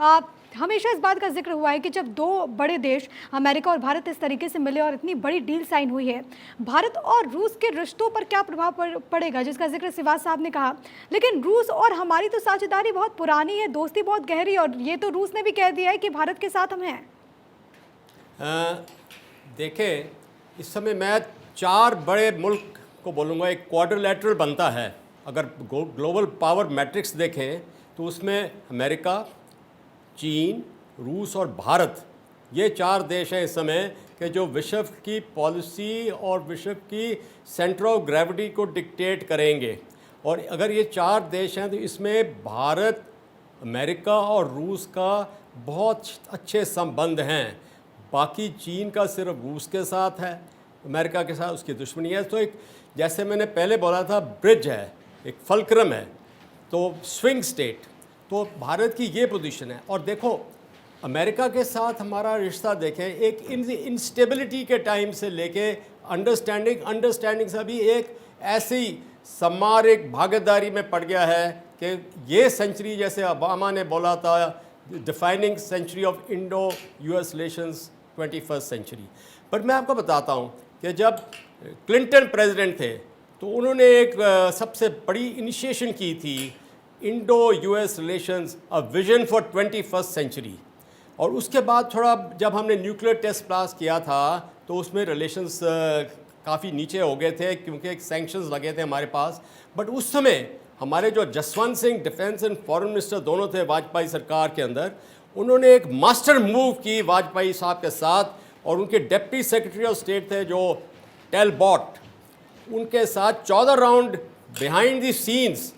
हमेशा इस बात का जिक्र हुआ है कि जब दो बड़े देश अमेरिका और भारत इस तरीके से मिले और इतनी बड़ी डील साइन हुई है, भारत और रूस के रिश्तों पर क्या प्रभाव पड़ेगा, जिसका जिक्र सिवाज साहब ने कहा। लेकिन रूस और हमारी तो साझेदारी बहुत पुरानी है, दोस्ती बहुत गहरी, और ये तो रूस ने भी कह दिया है कि भारत के साथ हम हैं। देखें, इस समय मैं 4 बड़े मुल्क को बोलूँगा, एक क्वाड्रिलेटरल बनता है। अगर ग्लोबल पावर मैट्रिक्स देखें तो उसमें अमेरिका, चीन, रूस और भारत, ये 4 देश हैं इस समय कि जो विश्व की पॉलिसी और विश्व की सेंटर ऑफ ग्रेविटी को डिक्टेट करेंगे। और अगर ये 4 देश हैं तो इसमें भारत, अमेरिका और रूस का बहुत अच्छे संबंध हैं। बाकी चीन का सिर्फ रूस के साथ है, अमेरिका के साथ उसकी दुश्मनी है। तो एक, जैसे मैंने पहले बोला था, ब्रिज है, एक फल्क्रम है, तो स्विंग स्टेट। तो भारत की ये पोजीशन है। और देखो, अमेरिका के साथ हमारा रिश्ता देखें, एक इंस्टेबिलिटी के टाइम से लेके अंडरस्टैंडिंग से अभी एक ऐसी सामरिक भागीदारी में पड़ गया है कि ये सेंचुरी, जैसे ओबामा ने बोला था, defining century of Indo US relations 21st century. पर मैं आपको बताता हूँ कि जब क्लिंटन प्रेसिडेंट थे तो उन्होंने एक सबसे बड़ी इनिशिएशन की थी, Indo US relations a vision for 21st century. और उसके बाद थोड़ा जब हमने न्यूक्लियर टेस्ट पास किया था तो उसमें रिलेशंस काफ़ी नीचे हो गए थे क्योंकि एक सैंक्शंस लगे थे हमारे पास। बट उस समय हमारे जो Jaswant Singh defence and foreign minister दोनों थे वाजपेयी सरकार के अंदर, उन्होंने एक मास्टर मूव की वाजपेयी साहब के साथ, और उनके डिप्टी सेक्रेटरी ऑफ स्टेट थे जो टेलबॉट, उनके साथ 14 round behind the scenes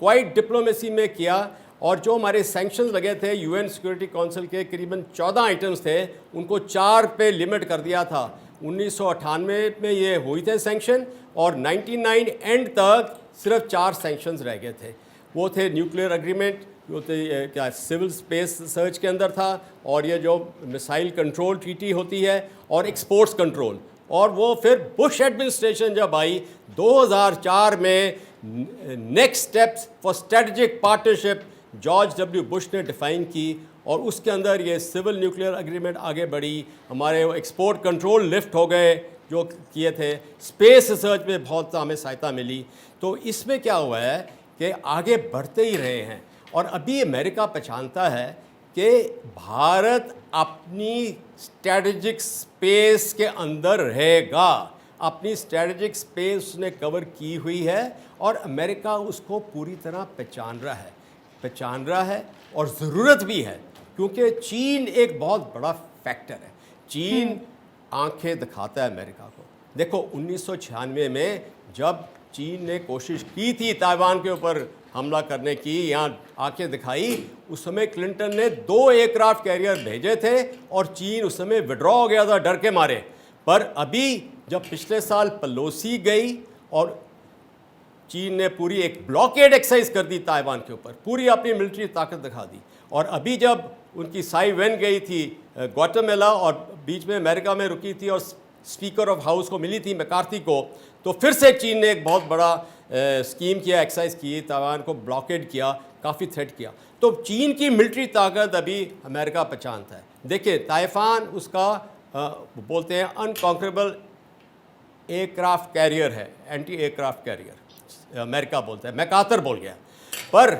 quite diplomacy में किया। और जो हमारे सैंक्शंस लगे थे यूएन सिक्योरिटी काउंसिल के, करीबन 14 आइटम्स थे, उनको 4 पे लिमिट कर दिया था। 1998 में ये हुई थे सैंक्शन, और 99 एंड तक सिर्फ 4 सैंक्शंस रह गए थे। वो थे न्यूक्लियर एग्रीमेंट, वो थे क्या सिविल स्पेस सर्च के अंदर था, और ये जो मिसाइल कंट्रोल ट्रीटी होती है, और एक्सपोर्ट्स कंट्रोल। और वो फिर बुश एडमिनिस्ट्रेशन जब आई 2004 में, next steps for strategic partnership George W Bush ने डिफाइन की, और उसके अंदर ये सिविल न्यूक्लियर एग्रीमेंट आगे बढ़ी। हमारे एक्सपोर्ट कंट्रोल लिफ्ट हो गए जो किए थे, स्पेस रिसर्च में बहुत हमें सहायता मिली। तो इसमें क्या हुआ है कि आगे बढ़ते ही रहे हैं। और अभी अमेरिका पहचानता है कि भारत अपनी स्ट्रेटजिक स्पेस के अंदर रहेगा, अपनी स्ट्रेटजिक स्पेस उसने कवर की हुई है, और अमेरिका उसको पूरी तरह पहचान रहा है और ज़रूरत भी है, क्योंकि चीन एक बहुत बड़ा फैक्टर है। चीन आंखें दिखाता है अमेरिका को। देखो 1996 में जब चीन ने कोशिश की थी ताइवान के ऊपर हमला करने की, यहाँ आंखें दिखाई, उस समय क्लिंटन ने 2 एयरक्राफ्ट कैरियर भेजे थे और चीन उस समय विड्रॉ हो गया था डर के मारे। पर अभी जब पिछले साल पेलोसी गई और चीन ने पूरी एक ब्लॉकेड एक्सरसाइज कर दी ताइवान के ऊपर, पूरी अपनी मिलिट्री ताकत दिखा दी। और अभी जब उनकी साई वेन गई थी ग्वाटेमाला और बीच में अमेरिका में रुकी थी और स्पीकर ऑफ हाउस को मिली थी मैकार्थी को, तो फिर से चीन ने एक बहुत बड़ा स्कीम किया, एक्सरसाइज की, ताइवान को ब्लॉकेड किया, काफ़ी थ्रेट किया। तो चीन की मिलिट्री ताकत अभी अमेरिका पहचानता है। देखिए ताइवान उसका बोलते हैं अनकॉन्करेबल एयरक्राफ्ट कैरियर है, एंटी एयरक्राफ्ट कैरियर अमेरिका बोलता है, मैकार्थर बोल गया। पर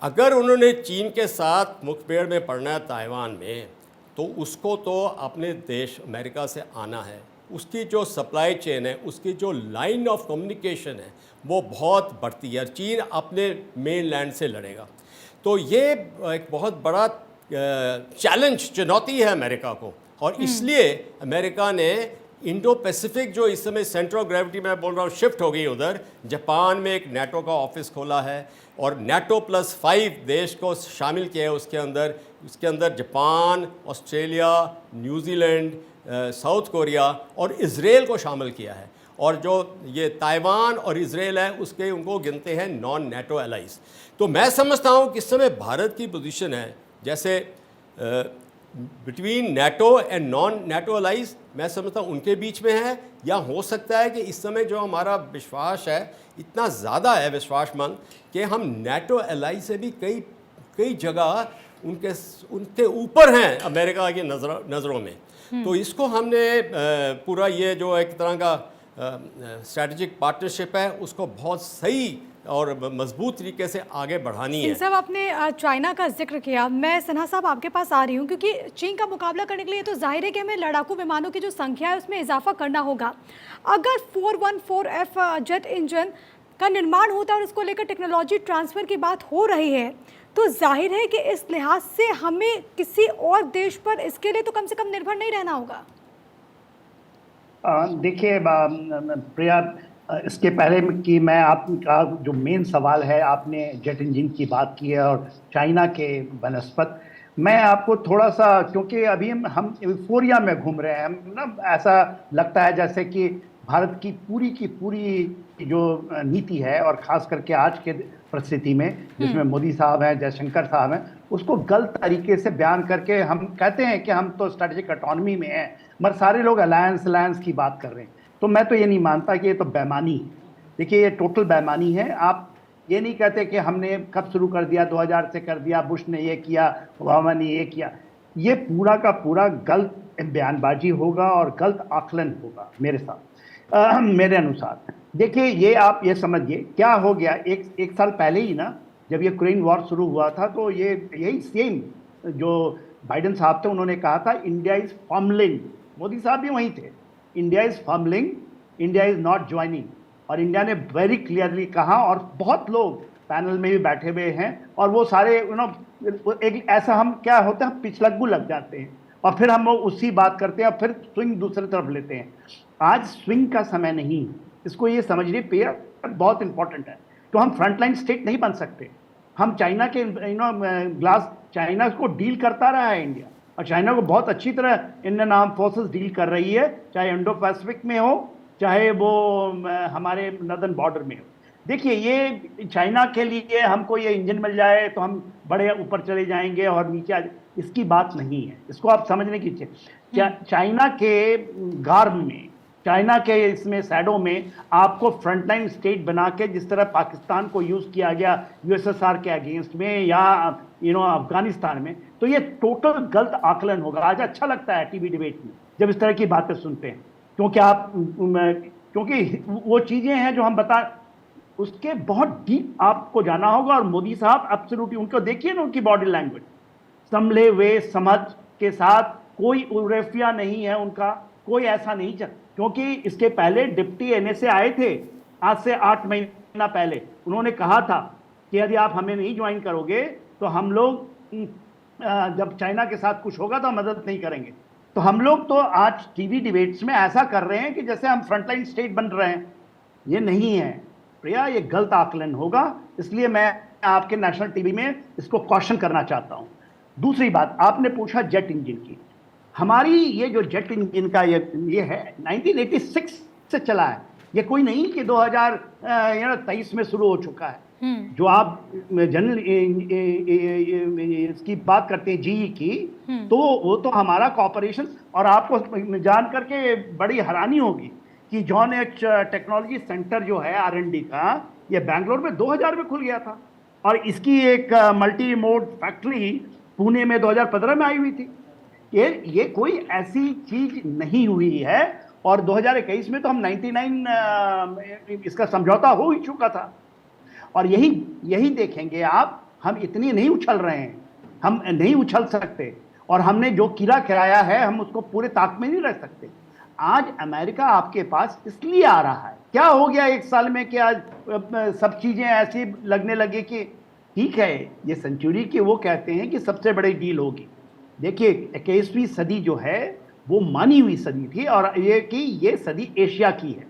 अगर उन्होंने चीन के साथ मुठभेड़ में पड़ना है ताइवान में, तो उसको तो अपने देश अमेरिका से आना है। उसकी जो सप्लाई चेन है, उसकी जो लाइन ऑफ कम्युनिकेशन है, वो बहुत बढ़ती है। चीन अपने मेन लैंड से लड़ेगा। तो ये एक बहुत बड़ा चुनौती है अमेरिका को, और इसलिए अमेरिका ने इंडो पैसिफिक, जो इस समय सेंटर ऑफ ग्रेविटी मैं बोल रहा हूँ शिफ्ट हो गई उधर, जापान में एक नाटो का ऑफिस खोला है और नाटो +5 देश को शामिल किया है उसके अंदर Japan, Australia, New Zealand, south Korea और इज़राइल को शामिल किया है। और जो ये ताइवान और इज़राइल है उसके उनको गिनते हैं नॉन नाटो एलाइज। तो मैं समझता हूँ कि इस समय भारत की पोजीशन है जैसे between NATO and non NATO allies, मैं समझता हूँ उनके बीच में है। या हो सकता है कि इस समय जो हमारा विश्वास है इतना ज़्यादा है विश्वासमंद कि हम नाटो एलाइज से भी कई जगह उनके ऊपर हैं अमेरिका की नज़रों में। तो इसको हमने पूरा ये जो एक तरह का स्ट्रैटेजिक पार्टनरशिप है उसको बहुत सही और मजबूत तरीके से आगे बढ़ानी है। सब आपने चाइना का जिक्र किया, मैं सिन्हा साहब आपके पास आ रही हूँ, क्योंकि चीन का मुकाबला करने के लिए तो जाहिर है कि हमें लड़ाकू विमानों की जो संख्या है उसमें इजाफा करना होगा। अगर 414F जेट इंजन का निर्माण होता है और उसको लेकर टेक्नोलॉजी ट्रांसफ़र की बात हो रही है, तो जाहिर है कि इस लिहाज से हमें किसी और देश पर इसके लिए तो कम से कम निर्भर नहीं रहना होगा। देखिए प्रिया, इसके पहले कि मैं आपका जो मेन सवाल है, आपने जेट इंजन की बात की है और चाइना के बनस्पत, मैं आपको थोड़ा सा, क्योंकि अभी हम यूफोरिया में घूम रहे हैं, हम ना ऐसा लगता है जैसे कि भारत की पूरी जो नीति है और ख़ास करके आज के परिस्थिति में जिसमें मोदी साहब हैं, जयशंकर साहब हैं, उसको गलत तरीके से बयान करके हम कहते हैं कि हम तो स्ट्रेटेजिक ऑटोनॉमी में हैं, मगर सारे लोग अलायंस की बात कर रहे हैं। तो मैं तो ये नहीं मानता कि ये तो बेईमानी है। देखिए, ये टोटल बेईमानी है। आप ये नहीं कहते कि हमने कब शुरू कर दिया, 2000 से कर दिया, बुश ने ये किया, ओबामा ने ये किया। ये पूरा का पूरा गलत बयानबाजी होगा और गलत आकलन होगा मेरे साथ, मेरे अनुसार। देखिए, ये आप ये समझिए क्या हो गया। एक साल पहले ही ना, जब ये यूक्रेन वॉर शुरू हुआ था, तो ये यही सेम जो बाइडेन साहब थे, उन्होंने कहा था इंडिया इज फॉर्मलिंग। मोदी साहब भी वहीं थे, India is formalling, India is not joining. और इंडिया ने वेरी क्लियरली कहा, और बहुत लोग पैनल में भी बैठे हुए हैं, और वो सारे एक ऐसा हम क्या होता है, पिछलग्गू लग जाते हैं और फिर हम लोग उसी बात करते हैं और फिर स्विंग दूसरी तरफ लेते हैं। आज स्विंग का समय नहीं, इसको ये समझने पे बहुत इंपॉर्टेंट है। तो हम फ्रंटलाइन स्टेट नहीं बन सकते। हम चाइना के ग्लास, चाइना को डील करता रहा है इंडिया, और चाइना को बहुत अच्छी तरह इंडियन आर्म फोर्सेस डील कर रही है, चाहे इंडो पैसिफिक में हो, चाहे वो हमारे नॉर्दर्न बॉर्डर में हो। देखिए, ये चाइना के लिए हमको ये इंजन मिल जाए तो हम बड़े ऊपर चले जाएंगे और नीचे आ, इसकी बात नहीं है। इसको आप समझने की चाहिए। चाइना के गार्ब में, चाइना के इसमें सैडो में आपको फ्रंटलाइन स्टेट बना के, जिस तरह पाकिस्तान को यूज़ किया गया यूएसएसआर के अगेंस्ट में या अफगानिस्तान में, तो ये टोटल गलत आकलन होगा। आज अच्छा लगता है टीवी डिबेट में जब इस तरह की बातें सुनते हैं, क्योंकि वो चीज़ें हैं जो हम बता, उसके बहुत डीप आपको जाना होगा। और मोदी साहब एब्सोल्युटली, उनको देखिए ना, उनकी बॉडी लैंग्वेज, संभले हुए समझ के साथ, कोई उरेफिया नहीं है उनका, कोई ऐसा नहीं चल। क्योंकि इसके पहले डिप्टी एनएसए आए थे आज से 8 महीना पहले, उन्होंने कहा था कि यदि आप हमें नहीं ज्वाइन करोगे तो हम लोग जब चाइना के साथ कुछ होगा तो मदद नहीं करेंगे। तो हम लोग तो आज टीवी डिबेट्स में ऐसा कर रहे हैं कि जैसे हम फ्रंटलाइन स्टेट बन रहे हैं। ये नहीं है प्रिया, ये गलत आकलन होगा। इसलिए मैं आपके नेशनल टीवी में इसको क्वेश्चन करना चाहता हूं। दूसरी बात, आपने पूछा जेट इंजन की। हमारी ये जो जेट इंजन का ये है 1986 से चला है, ये कोई नहीं कि 2023 में शुरू हो चुका है। जो आप जनरल इसकी बात करते हैं जीई की, तो वो तो हमारा कॉर्पोरेशन, और आपको जान करके बड़ी हैरानी होगी कि जॉन एच टेक्नोलॉजी सेंटर जो है R&D का, ये बेंगलोर में 2000 में खुल गया था, और इसकी एक मल्टी मोड फैक्ट्री पुणे में 2015 में आई हुई थी। ये कोई ऐसी चीज नहीं हुई है। और 2021 में तो हम 99 इसका समझौता हो ही चुका था। और यही देखेंगे आप, हम इतनी नहीं उछल रहे हैं, हम नहीं उछल सकते, और हमने जो कीड़ा खिलाया है हम उसको पूरे ताक में नहीं रख सकते। आज अमेरिका आपके पास इसलिए आ रहा है, क्या हो गया 1 साल में कि आज सब चीजें ऐसी लगने लगी कि ठीक है, ये सेंचुरी की वो कहते हैं कि सबसे बड़ी डील होगी। देखिए, 21वीं सदी जो है वो मानी हुई सदी थी, और ये सदी एशिया की है,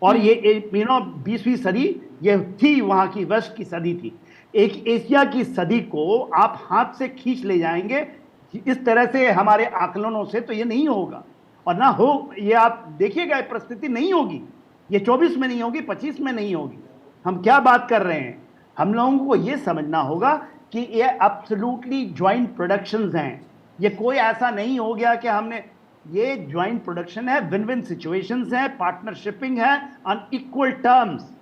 और ये 20वीं सदी ये थी वहाँ की वेस्ट की सदी थी। एक एशिया की सदी को आप हाथ से खींच ले जाएंगे इस तरह से हमारे आकलनों से, तो ये नहीं होगा। और ना हो, ये आप देखिएगा, परिस्थिति नहीं होगी। ये 24 में नहीं होगी, 25 में नहीं होगी। हम क्या बात कर रहे हैं? हम लोगों को ये समझना होगा कि ये एब्सोल्युटली ज्वाइंट प्रोडक्शंस हैं। ये कोई ऐसा नहीं हो गया कि हमने, ये ज्वाइंट प्रोडक्शन है, विन विन सिचुएशंस है, पार्टनरशिपिंग है ऑन इक्वल टर्म्स।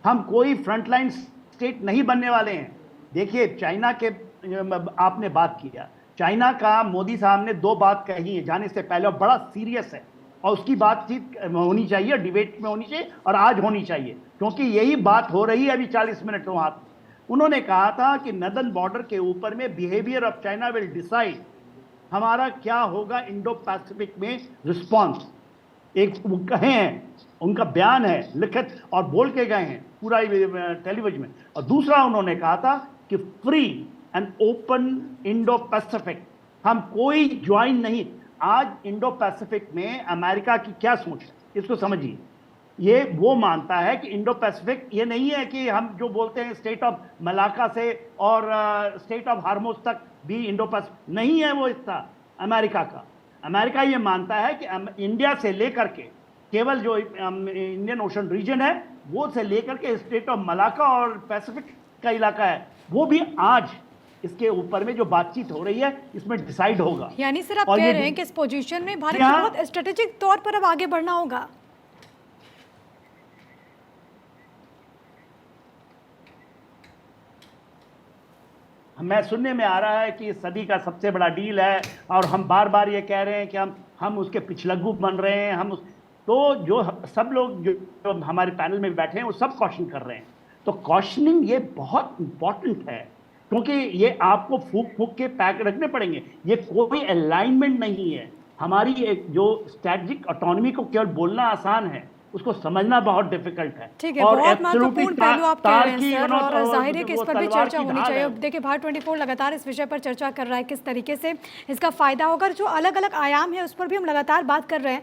हम कोई फ्रंटलाइन स्टेट नहीं बनने वाले हैं। देखिए, चाइना के आपने बात किया, चाइना का मोदी साहब ने 2 बात कही है जाने से पहले और बड़ा सीरियस है, और उसकी बातचीत होनी चाहिए, डिबेट में होनी चाहिए और आज होनी चाहिए, क्योंकि यही बात हो रही है अभी 40 मिनट वहां। उन्होंने कहा था कि नदन बॉर्डर के ऊपर में behaviour of China will decide हमारा क्या होगा इंडो पैसिफिक में रिस्पॉन्स। एक वो कहे हैं, उनका बयान है लिखित और बोल के गए हैं पूरा टेलीविजन में। और दूसरा उन्होंने कहा था कि free and open Indo Pacific, हम कोई ज्वाइन नहीं। आज इंडो पैसिफिक में अमेरिका की क्या सोच है, इसको समझिए। ये वो मानता है कि इंडो पैसिफिक ये नहीं है कि हम जो बोलते हैं स्टेट ऑफ मलाका से और स्टेट ऑफ हार्मोज तक भी इंडो पैसिफिक नहीं है वो हिस्सा अमेरिका का। अमेरिका ये मानता है कि इंडिया से लेकर के केवल जो इंडियन ओशन रीजन है वो से लेकर के स्टेट ऑफ मलाका और पैसिफिक का इलाका है, वो भी आज इसके ऊपर में जो बातचीत हो रही है इसमें डिसाइड होगा। यानी सर आप कह रहे हैं कि इस पोजीशन में भारत को बहुत स्ट्रेटेजिक तौर पर अब आगे बढ़ना होगा। मैं सुनने में आ रहा है कि सदी का सबसे बड़ा डील है और हम बार बार ये कह रहे हैं कि हम उसके पिछलग्गू बन रहे हैं। हम तो जो सब लोग जो हमारे पैनल में बैठे हैं वो सब क्वेश्चन कर रहे हैं। तो क्वेश्चनिंग ये बहुत इंपॉर्टेंट है, क्योंकि ये आपको फूक फूक के पैक रखने पड़ेंगे। ये कोई अलाइनमेंट नहीं है। हमारी एक जो स्ट्रैटेजिक ऑटोनॉमी को केवल बोलना आसान है, उसको समझना बहुत डिफिकल्ट है। ठीक है, बहुत महत्वपूर्ण पहलू आप कह रहे हैं सर, और जाहिर है कि इस पर भी चर्चा होनी चाहिए। अब देखिए भारत 24 लगातार इस विषय पर चर्चा कर रहा है, किस तरीके से इसका फायदा होगा, जो अलग अलग आयाम है उस पर भी हम लगातार बात कर रहे हैं।